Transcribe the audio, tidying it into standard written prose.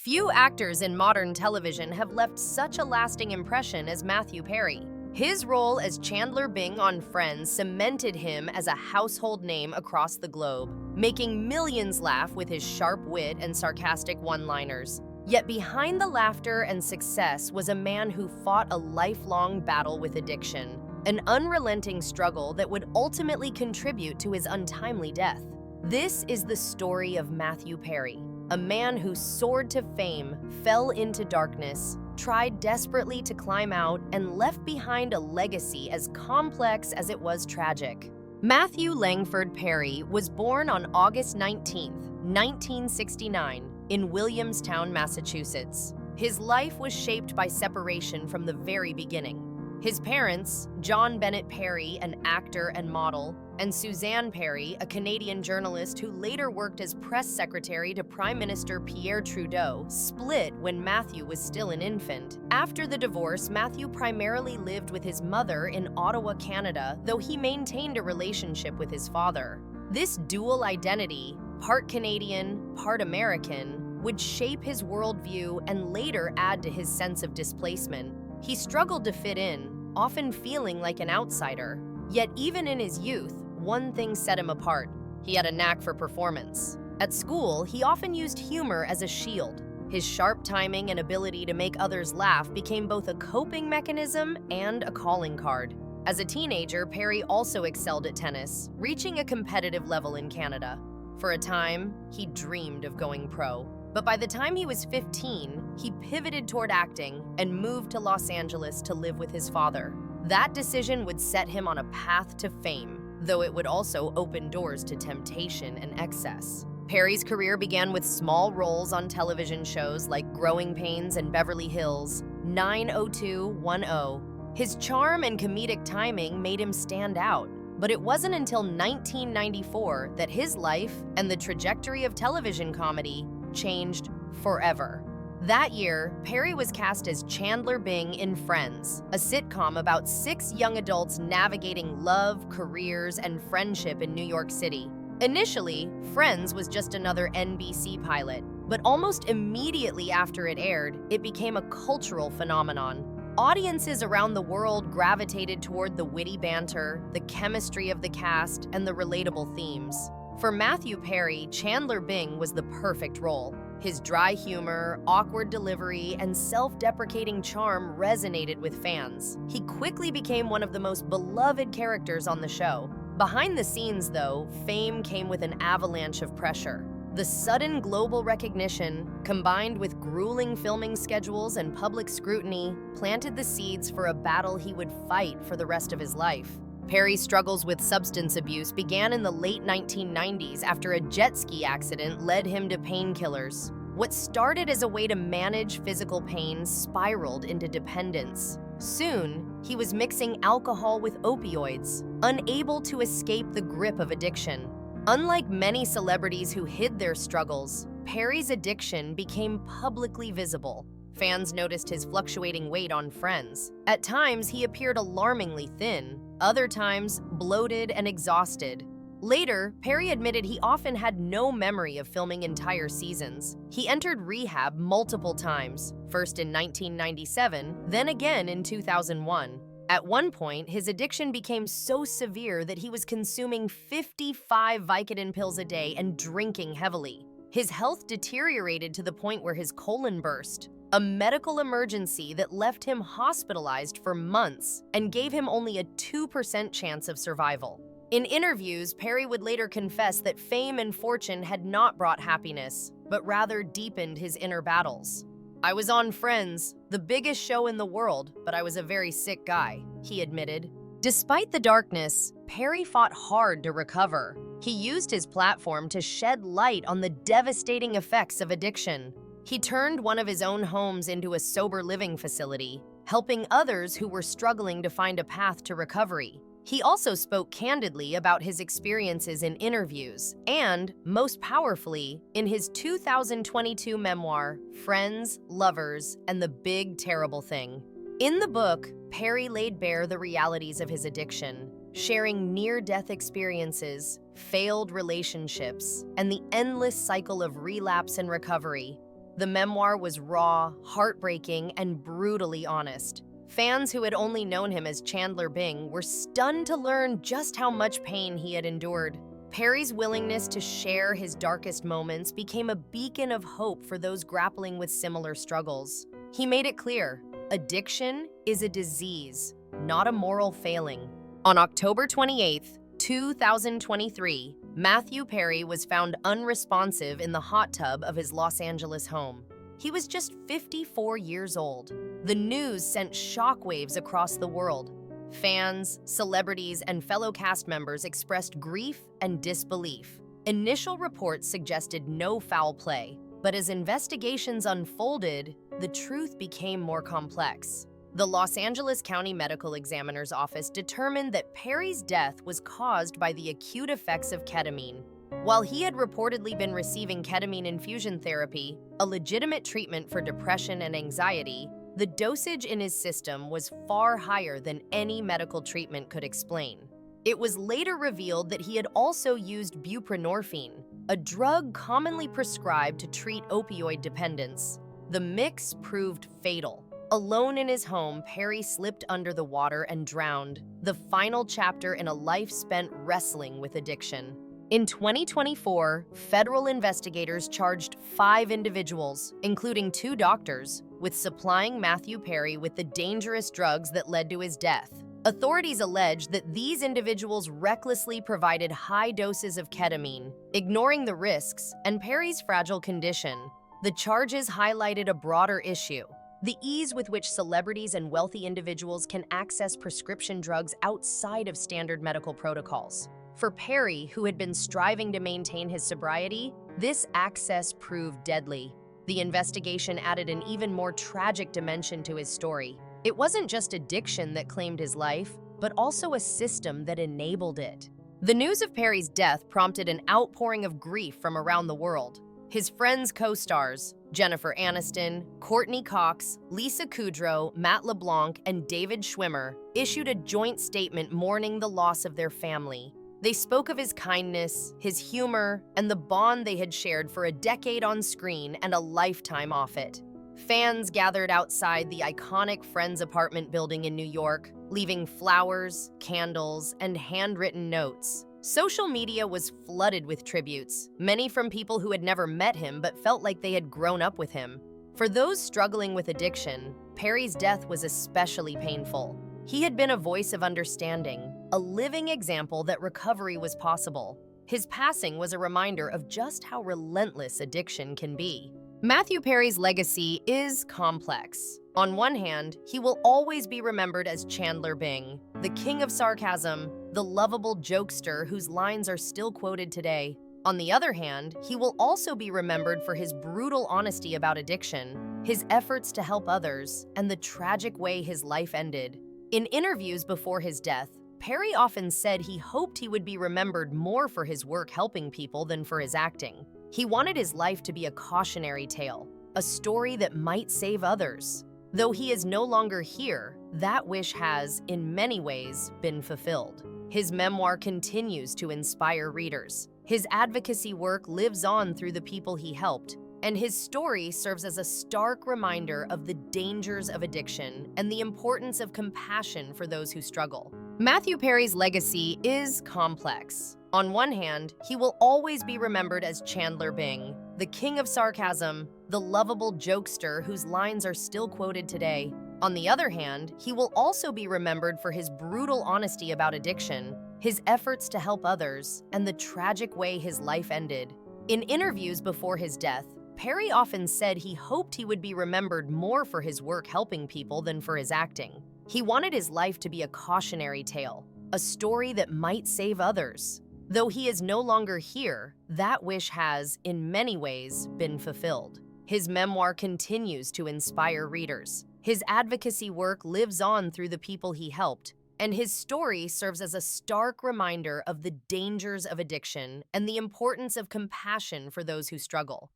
Few actors in modern television have left such a lasting impression as Matthew Perry. His role as Chandler Bing on Friends cemented him as a household name across the globe, making millions laugh with his sharp wit and sarcastic one-liners. Yet behind the laughter and success was a man who fought a lifelong battle with addiction, an unrelenting struggle that would ultimately contribute to his untimely death. This is the story of Matthew Perry, a man who soared to fame, fell into darkness, tried desperately to climb out, and left behind a legacy as complex as it was tragic. Matthew Langford Perry was born on August 19, 1969, in Williamstown, Massachusetts. His life was shaped by separation from the very beginning. His parents, John Bennett Perry, an actor and model, and Suzanne Perry, a Canadian journalist who later worked as press secretary to Prime Minister Pierre Trudeau, split when Matthew was still an infant. After the divorce, Matthew primarily lived with his mother in Ottawa, Canada, though he maintained a relationship with his father. This dual identity, part Canadian, part American, would shape his worldview and later add to his sense of displacement. He struggled to fit in, often feeling like an outsider. Yet even in his youth, one thing set him apart. He had a knack for performance. At school, he often used humor as a shield. His sharp timing and ability to make others laugh became both a coping mechanism and a calling card. As a teenager, Perry also excelled at tennis, reaching a competitive level in Canada. For a time, he dreamed of going pro. But by the time he was 15, he pivoted toward acting and moved to Los Angeles to live with his father. That decision would set him on a path to fame, though it would also open doors to temptation and excess. Perry's career began with small roles on television shows like Growing Pains and Beverly Hills 90210. His charm and comedic timing made him stand out, but it wasn't until 1994 that his life and the trajectory of television comedy changed forever. That year, Perry was cast as Chandler Bing in Friends, a sitcom about 6 young adults navigating love, careers, and friendship in New York City. Initially, Friends was just another NBC pilot, but almost immediately after it aired, it became a cultural phenomenon. Audiences around the world gravitated toward the witty banter, the chemistry of the cast, and the relatable themes. For Matthew Perry, Chandler Bing was the perfect role. His dry humor, awkward delivery, and self-deprecating charm resonated with fans. He quickly became one of the most beloved characters on the show. Behind the scenes, though, fame came with an avalanche of pressure. The sudden global recognition, combined with grueling filming schedules and public scrutiny, planted the seeds for a battle he would fight for the rest of his life. Perry's struggles with substance abuse began in the late 1990s after a jet ski accident led him to painkillers. What started as a way to manage physical pain spiraled into dependence. Soon, he was mixing alcohol with opioids, unable to escape the grip of addiction. Unlike many celebrities who hid their struggles, Perry's addiction became publicly visible. Fans noticed his fluctuating weight on Friends. At times, he appeared alarmingly thin, other times bloated and exhausted. Later, Perry admitted he often had no memory of filming entire seasons. He entered rehab multiple times, first in 1997, then again in 2001. At one point, his addiction became so severe that he was consuming 55 Vicodin pills a day and drinking heavily. His health deteriorated to the point where his colon burst, a medical emergency that left him hospitalized for months and gave him only a 2% chance of survival. In interviews, Perry would later confess that fame and fortune had not brought happiness, but rather deepened his inner battles. "I was on Friends, the biggest show in the world, but I was a very sick guy," he admitted. Despite the darkness, Perry fought hard to recover. He used his platform to shed light on the devastating effects of addiction. He turned one of his own homes into a sober living facility, helping others who were struggling to find a path to recovery. He also spoke candidly about his experiences in interviews and, most powerfully, in his 2022 memoir, Friends, Lovers, and the Big Terrible Thing. In the book, Perry laid bare the realities of his addiction, sharing near-death experiences, failed relationships, and the endless cycle of relapse and recovery. The memoir was raw, heartbreaking, and brutally honest. Fans who had only known him as Chandler Bing were stunned to learn just how much pain he had endured. Perry's willingness to share his darkest moments became a beacon of hope for those grappling with similar struggles. He made it clear, addiction is a disease, not a moral failing. On October 28, 2023, Matthew Perry was found unresponsive in the hot tub of his Los Angeles home. He was just 54 years old. The news sent shockwaves across the world. Fans, celebrities, and fellow cast members expressed grief and disbelief. Initial reports suggested no foul play, but as investigations unfolded, the truth became more complex. The Los Angeles County Medical Examiner's Office determined that Perry's death was caused by the acute effects of ketamine. While he had reportedly been receiving ketamine infusion therapy, a legitimate treatment for depression and anxiety, the dosage in his system was far higher than any medical treatment could explain. It was later revealed that he had also used buprenorphine, a drug commonly prescribed to treat opioid dependence. The mix proved fatal. Alone in his home, Perry slipped under the water and drowned, the final chapter in a life spent wrestling with addiction. In 2024, federal investigators charged 5 individuals, including 2 doctors, with supplying Matthew Perry with the dangerous drugs that led to his death. Authorities allege that these individuals recklessly provided high doses of ketamine, ignoring the risks and Perry's fragile condition. The charges highlighted a broader issue: the ease with which celebrities and wealthy individuals can access prescription drugs outside of standard medical protocols. For Perry, who had been striving to maintain his sobriety, this access proved deadly. The investigation added an even more tragic dimension to his story. It wasn't just addiction that claimed his life, but also a system that enabled it. The news of Perry's death prompted an outpouring of grief from around the world. His Friends co-stars, Jennifer Aniston, Courtney Cox, Lisa Kudrow, Matt LeBlanc, and David Schwimmer, issued a joint statement mourning the loss of their family. They spoke of his kindness, his humor, and the bond they had shared for a decade on screen and a lifetime off it. Fans gathered outside the iconic Friends apartment building in New York, leaving flowers, candles, and handwritten notes. Social media was flooded with tributes, many from people who had never met him but felt like they had grown up with him. For those struggling with addiction, Perry's death was especially painful. He had been a voice of understanding, a living example that recovery was possible. His passing was a reminder of just how relentless addiction can be. Matthew Perry's legacy is complex. On one hand, he will always be remembered as Chandler Bing, the king of sarcasm, the lovable jokester whose lines are still quoted today. On the other hand, he will also be remembered for his brutal honesty about addiction, his efforts to help others, and the tragic way his life ended. In interviews before his death, Perry often said he hoped he would be remembered more for his work helping people than for his acting. He wanted his life to be a cautionary tale, a story that might save others. Though he is no longer here, that wish has, in many ways, been fulfilled. His memoir continues to inspire readers. His advocacy work lives on through the people he helped, and his story serves as a stark reminder of the dangers of addiction and the importance of compassion for those who struggle. Matthew Perry's legacy is complex. On one hand, he will always be remembered as Chandler Bing, the king of sarcasm, the lovable jokester whose lines are still quoted today. On the other hand, he will also be remembered for his brutal honesty about addiction, his efforts to help others, and the tragic way his life ended. In interviews before his death, Perry often said he hoped he would be remembered more for his work helping people than for his acting. He wanted his life to be a cautionary tale, a story that might save others. Though he is no longer here, that wish has, in many ways, been fulfilled. His memoir continues to inspire readers. His advocacy work lives on through the people he helped, and his story serves as a stark reminder of the dangers of addiction and the importance of compassion for those who struggle.